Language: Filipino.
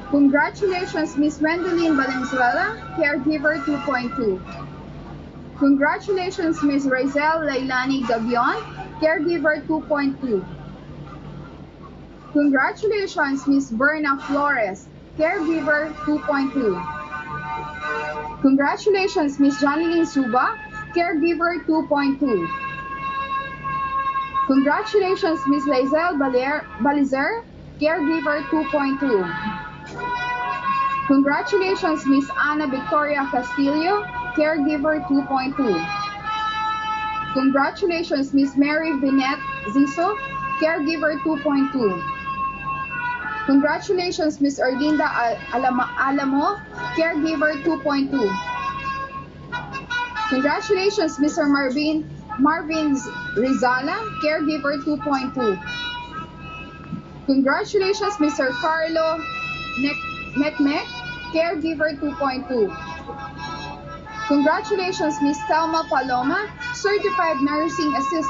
Congratulations, Miss Wendelin Valenzuela, Caregiver 2.2. Congratulations, Miss Rizel Lailani Gabion, Caregiver 2.2. Congratulations, Miss Berna Flores, Caregiver 2.2. Congratulations, Miss Janilyn Suba, Caregiver 2.2. Congratulations, Miss Laizel Balizer, Caregiver 2.2. Congratulations, Miss Ana Victoria Castillo, Caregiver 2.2. Congratulations, Miss Mary Vinette Ziso, Caregiver 2.2. Congratulations, Miss Erlinda Alamo, Caregiver 2.2. Congratulations, Mr. Marvin Rizala, Caregiver 2.2. Congratulations, Mr. Carlo Mekmek, Caregiver 2.2. Congratulations, Miss Thelma Paloma, Certified Nursing Assistant.